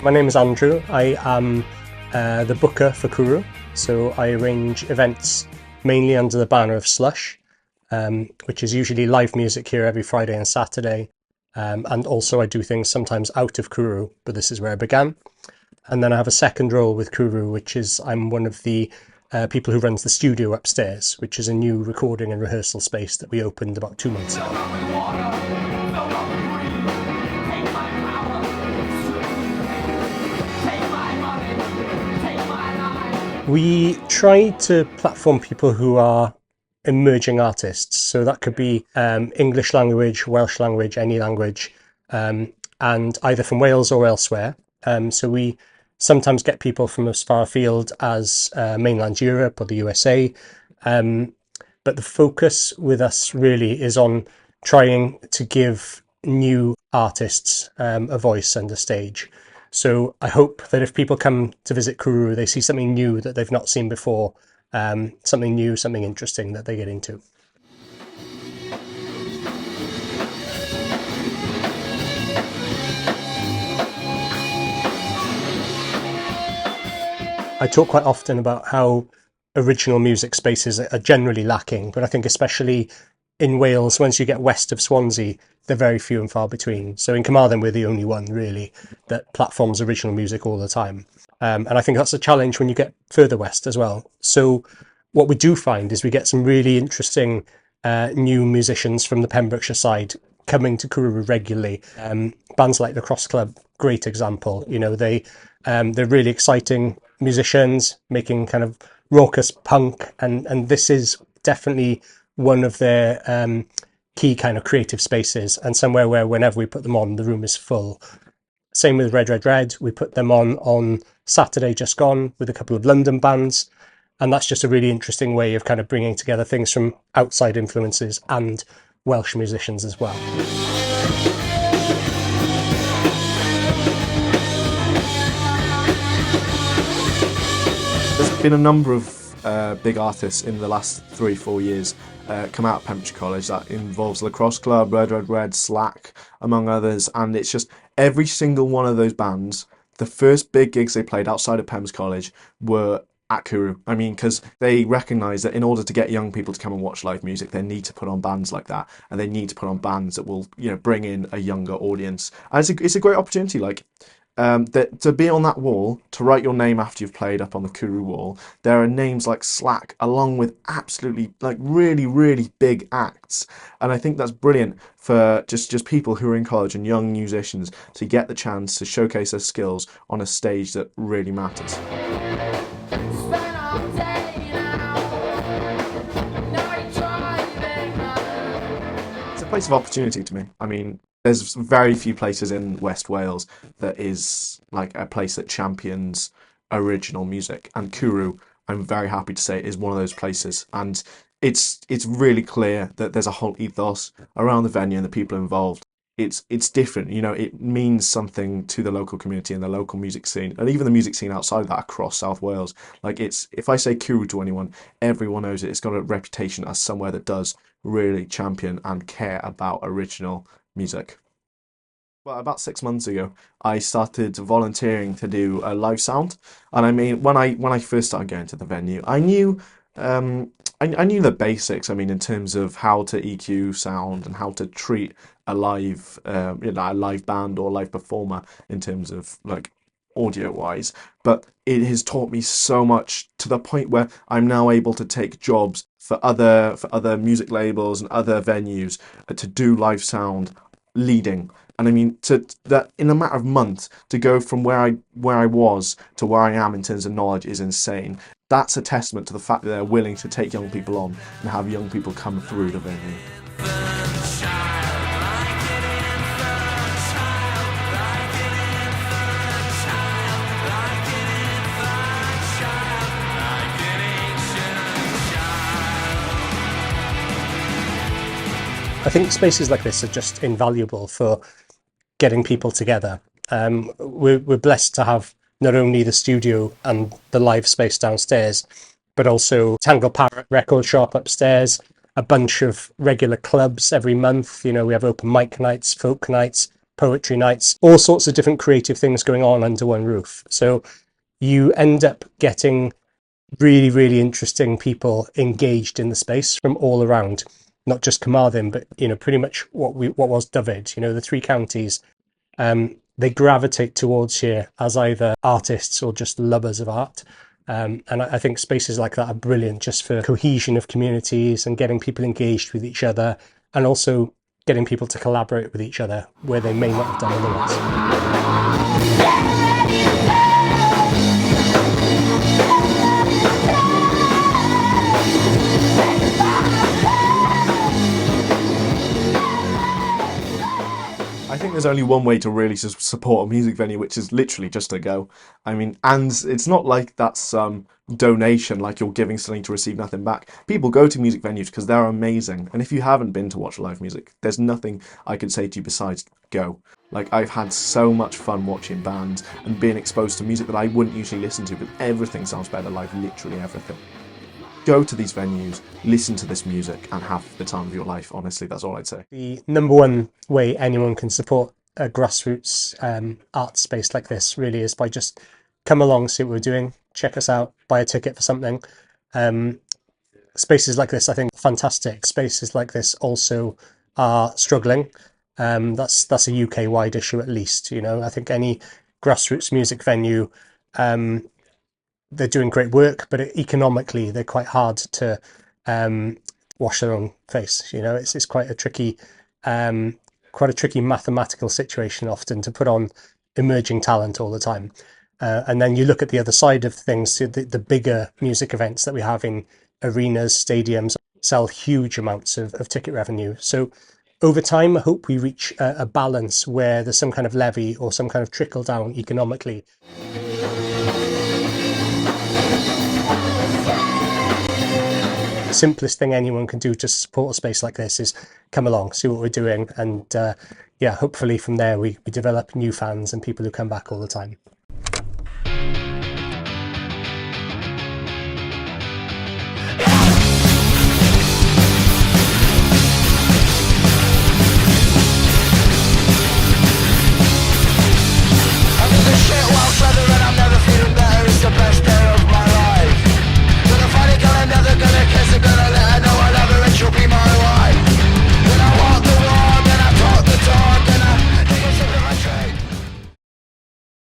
My name is Andrew. I am the booker for Cwrw, so I arrange events mainly under the banner of Slush, which is usually live music here every Friday and Saturday, and also I do things sometimes out of Cwrw, but this is where I began. And then I have a second role with Cwrw, which is I'm one of the people who runs the studio upstairs, which is a new recording and rehearsal space that we opened about 2 months ago. We try to platform people who are emerging artists. So that could be English language, Welsh language, any language, and either from Wales or elsewhere. So we sometimes get people from as far afield as mainland Europe or the USA. But the focus with us really is on trying to give new artists a voice and a stage. So I hope that if people come to visit Cwrw, they see something new that they've not seen before, something new, something interesting that they get into. I talk quite often about how original music spaces are generally lacking, but I think especially in Wales, once you get west of Swansea, they're very few and far between. So in Carmarthen, we're the only one really that platforms original music all the time. And I think that's a challenge when you get further west as well. So what we do find is we get some really interesting new musicians from the Pembrokeshire side coming to Cwrw regularly. Bands like the Cross Club, great example. You know, they're really exciting musicians making kind of raucous punk, and this is definitely one of their key kind of creative spaces, and somewhere where whenever we put them on, the room is full. Same with Red Red Red. We put them on Saturday just gone with a couple of London bands, and that's just a really interesting way of kind of bringing together things from outside influences and Welsh musicians as well. There's been a number of big artists in the last 3-4 years come out of Pembrokeshire College. That involves the Cross Club, Red Red Red, Slack, among others, and it's just every single one of those bands, the first big gigs they played outside of Pembrokeshire College were at Cwrw. I mean, because they recognise that in order to get young people to come and watch live music, they need to put on bands like that, and they need to put on bands that will, you know, bring in a younger audience. And it's a great opportunity, like. That to be on that wall, to write your name after you've played up on the Cwrw wall, there are names like Slack, along with absolutely like really, really big acts. And I think that's brilliant for just people who are in college and young musicians to get the chance to showcase their skills on a stage that really matters. It's a place of opportunity to me. I mean, there's very few places in West Wales that is like a place that champions original music, and Cwrw, I'm very happy to say, is one of those places. And it's really clear that there's a whole ethos around the venue and the people involved. It's different, you know. It means something to the local community and the local music scene, and even the music scene outside of that across South Wales. Like, it's, if I say Cwrw to anyone, everyone knows it. It's got a reputation as somewhere that does really champion and care about original music. Well, about 6 months ago, I started volunteering to do a live sound, and I mean, when I first started going to the venue, I knew I knew the basics. I mean, in terms of how to EQ sound and how to treat a live a live band or live performer in terms of like audio wise, but it has taught me so much to the point where I'm now able to take jobs for other music labels and other venues to do live sound leading. And I mean, to that in a matter of months, to go from where I was to where I am in terms of knowledge is insane. That's a testament to the fact that they're willing to take young people on and have young people come through the venue. I think spaces like this are just invaluable for getting people together. We're blessed to have not only the studio and the live space downstairs, but also Tangle Parrot record shop upstairs, a bunch of regular clubs every month. You know, we have open mic nights, folk nights, poetry nights, all sorts of different creative things going on under one roof. So you end up getting really, really interesting people engaged in the space from all around, not just Carmarthen, but pretty much what was Dyfed. The three counties. They gravitate towards here as either artists or just lovers of art. And I think spaces like that are brilliant just for cohesion of communities and getting people engaged with each other, and also getting people to collaborate with each other where they may not have done otherwise. I think there's only one way to really support a music venue, which is literally just to go. I mean, and it's not like that's some donation, like you're giving something to receive nothing back. People go to music venues because they're amazing. And if you haven't been to watch live music, there's nothing I can say to you besides go. Like, I've had so much fun watching bands and being exposed to music that I wouldn't usually listen to, but everything sounds better live, literally everything. Go to these venues, listen to this music, and have the time of your life. Honestly, that's all I'd say. The number one way anyone can support a grassroots art space like this really is by just come along, see what we're doing, check us out, buy a ticket for something. Spaces like this, I think, fantastic. Spaces like this also are struggling. That's a UK-wide issue at least. I think any grassroots music venue, they're doing great work, but economically they're quite hard to wash their own face. It's quite a tricky mathematical situation often to put on emerging talent all the time. And then you look at the other side of things, the bigger music events that we have in arenas, stadiums, sell huge amounts of ticket revenue. So over time, I hope we reach a balance where there's some kind of levy or some kind of trickle down economically. The simplest thing anyone can do to support a space like this is come along, see what we're doing, and hopefully from there we develop new fans and people who come back all the time.